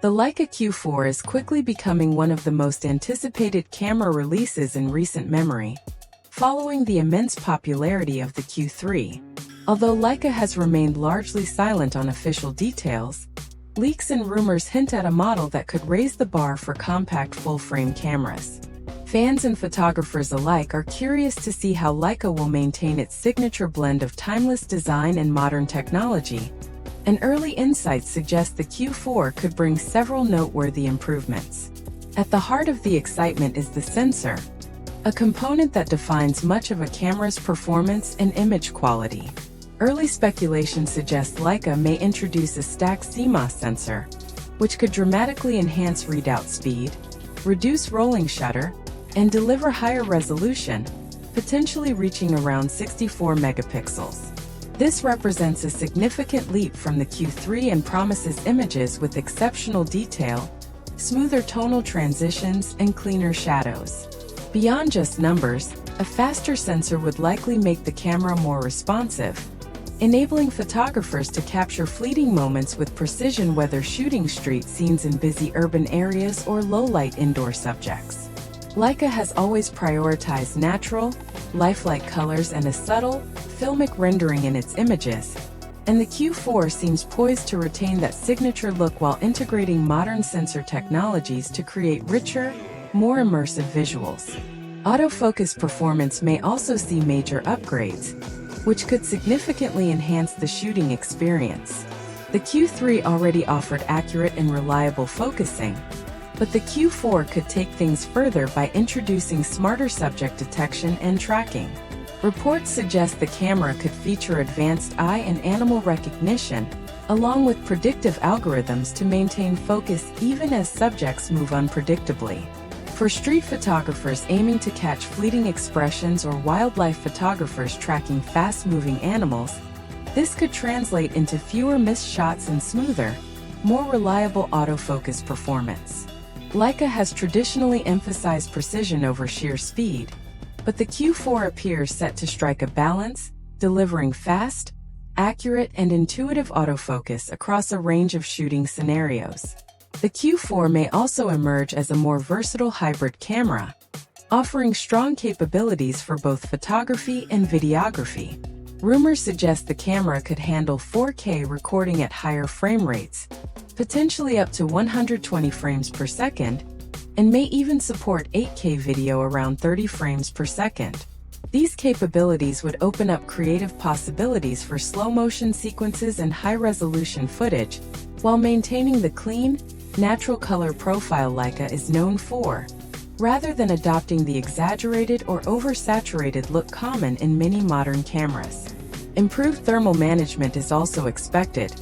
The Leica Q4 is quickly becoming one of the most anticipated camera releases in recent memory, following the immense popularity of the Q3. Although Leica has remained largely silent on official details, leaks and rumors hint at a model that could raise the bar for compact full-frame cameras. Fans and photographers alike are curious to see how Leica will maintain its signature blend of timeless design and modern technology, and early insights suggest the Q4 could bring several noteworthy improvements. At the heart of the excitement is the sensor, a component that defines much of a camera's performance and image quality. Early speculation suggests Leica may introduce a stacked CMOS sensor, which could dramatically enhance readout speed, reduce rolling shutter, and deliver higher resolution, potentially reaching around 64 megapixels. This represents a significant leap from the Q3 and promises images with exceptional detail, smoother tonal transitions, and cleaner shadows. Beyond just numbers, a faster sensor would likely make the camera more responsive, enabling photographers to capture fleeting moments with precision, whether shooting street scenes in busy urban areas or low-light indoor subjects. Leica has always prioritized natural, lifelike colors and a subtle, filmic rendering in its images, and the Q4 seems poised to retain that signature look while integrating modern sensor technologies to create richer, more immersive visuals. Autofocus performance may also see major upgrades, which could significantly enhance the shooting experience. The Q3 already offered accurate and reliable focusing, but the Q4 could take things further by introducing smarter subject detection and tracking. Reports suggest the camera could feature advanced eye and animal recognition, along with predictive algorithms to maintain focus even as subjects move unpredictably. For street photographers aiming to catch fleeting expressions or wildlife photographers tracking fast-moving animals, this could translate into fewer missed shots and smoother, more reliable autofocus performance. Leica has traditionally emphasized precision over sheer speed, but the Q4 appears set to strike a balance, delivering fast, accurate, and intuitive autofocus across a range of shooting scenarios. The Q4 may also emerge as a more versatile hybrid camera, offering strong capabilities for both photography and videography. Rumors suggest the camera could handle 4K recording at higher frame rates, potentially up to 120 frames per second, and may even support 8K video around 30 frames per second. These capabilities would open up creative possibilities for slow-motion sequences and high-resolution footage, while maintaining the clean, natural color profile Leica is known for, rather than adopting the exaggerated or oversaturated look common in many modern cameras. Improved thermal management is also expected,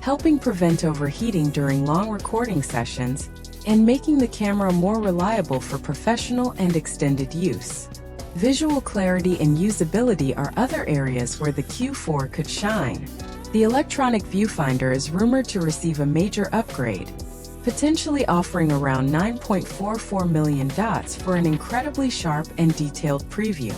helping prevent overheating during long recording sessions and making the camera more reliable for professional and extended use. Visual clarity and usability are other areas where the Q4 could shine. The electronic viewfinder is rumored to receive a major upgrade, potentially offering around 9.44 million dots for an incredibly sharp and detailed preview.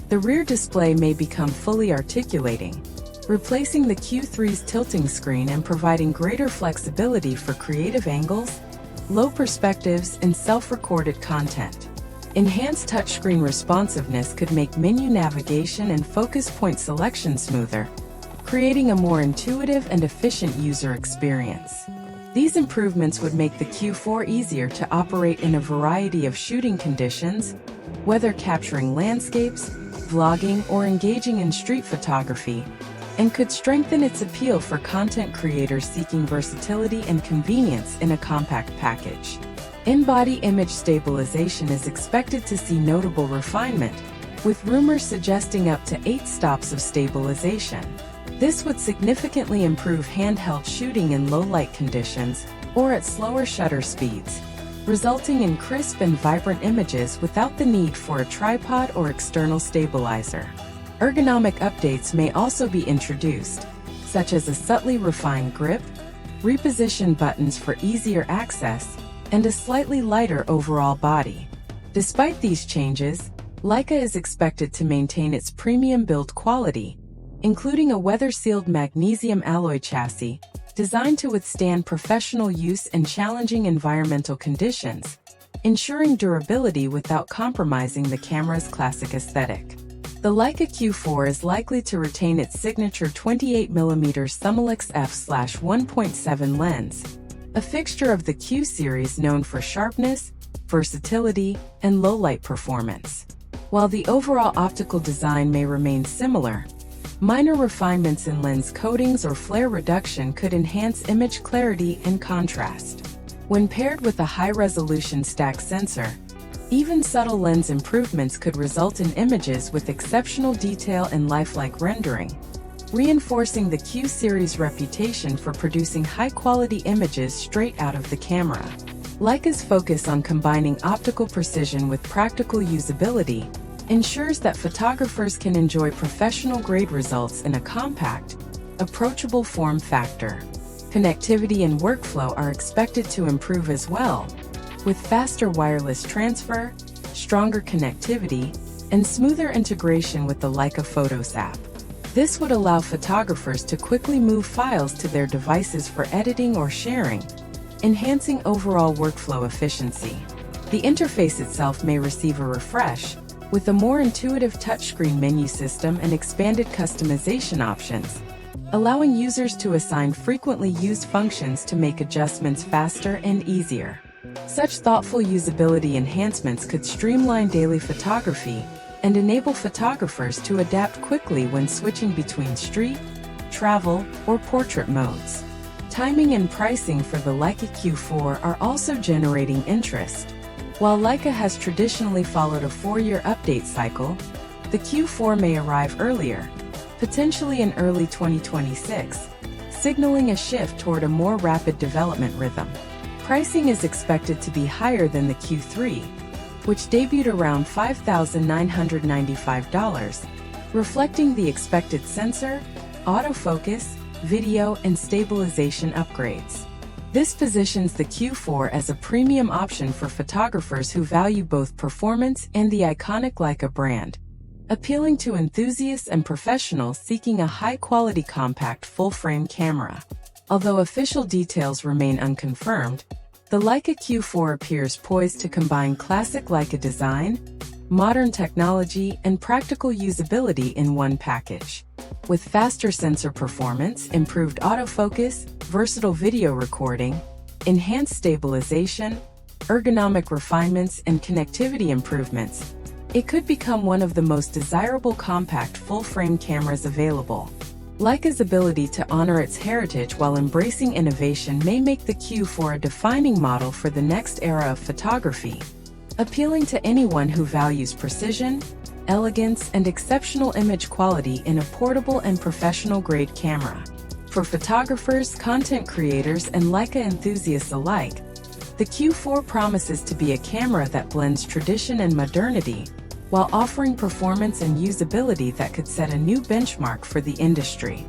The rear display may become fully articulating, replacing the Q3's tilting screen and providing greater flexibility for creative angles, low perspectives, and self-recorded content. Enhanced touchscreen responsiveness could make menu navigation and focus point selection smoother, creating a more intuitive and efficient user experience. These improvements would make the Q4 easier to operate in a variety of shooting conditions, whether capturing landscapes, vlogging, or engaging in street photography, and could strengthen its appeal for content creators seeking versatility and convenience in a compact package. In-body image stabilization is expected to see notable refinement, with rumors suggesting up to 8 stops of stabilization. This would significantly improve handheld shooting in low-light conditions or at slower shutter speeds, resulting in crisp and vibrant images without the need for a tripod or external stabilizer. Ergonomic updates may also be introduced, such as a subtly refined grip, repositioned buttons for easier access, and a slightly lighter overall body. Despite these changes, Leica is expected to maintain its premium build quality, including a weather-sealed magnesium alloy chassis, designed to withstand professional use in challenging environmental conditions, ensuring durability without compromising the camera's classic aesthetic. The Leica Q4 is likely to retain its signature 28mm Summilux f/1.7 lens, a fixture of the Q series known for sharpness, versatility, and low-light performance. While the overall optical design may remain similar, minor refinements in lens coatings or flare reduction could enhance image clarity and contrast. When paired with a high-resolution stack sensor, even subtle lens improvements could result in images with exceptional detail and lifelike rendering, reinforcing the Q series' reputation for producing high-quality images straight out of the camera. Leica's focus on combining optical precision with practical usability ensures that photographers can enjoy professional-grade results in a compact, approachable form factor. Connectivity and workflow are expected to improve as well, with faster wireless transfer, stronger connectivity, and smoother integration with the Leica Photos app. This would allow photographers to quickly move files to their devices for editing or sharing, enhancing overall workflow efficiency. The interface itself may receive a refresh, with a more intuitive touchscreen menu system and expanded customization options, allowing users to assign frequently used functions to make adjustments faster and easier. Such thoughtful usability enhancements could streamline daily photography and enable photographers to adapt quickly when switching between street, travel, or portrait modes. Timing and pricing for the Leica Q4 are also generating interest. While Leica has traditionally followed a 4-year update cycle, the Q4 may arrive earlier, potentially in early 2026, signaling a shift toward a more rapid development rhythm. Pricing is expected to be higher than the Q3, which debuted around $5,995, reflecting the expected sensor, autofocus, video, and stabilization upgrades. This positions the Q4 as a premium option for photographers who value both performance and the iconic Leica brand, appealing to enthusiasts and professionals seeking a high-quality compact full-frame camera. Although official details remain unconfirmed, the Leica Q4 appears poised to combine classic Leica design, modern technology, and practical usability in one package. With faster sensor performance, improved autofocus, versatile video recording, enhanced stabilization, ergonomic refinements, and connectivity improvements, it could become one of the most desirable compact full-frame cameras available. Leica's ability to honor its heritage while embracing innovation may make the Q4 a defining model for the next era of photography, appealing to anyone who values precision, elegance, and exceptional image quality in a portable and professional-grade camera. For photographers, content creators, and Leica enthusiasts alike, the Q4 promises to be a camera that blends tradition and modernity, while offering performance and usability that could set a new benchmark for the industry.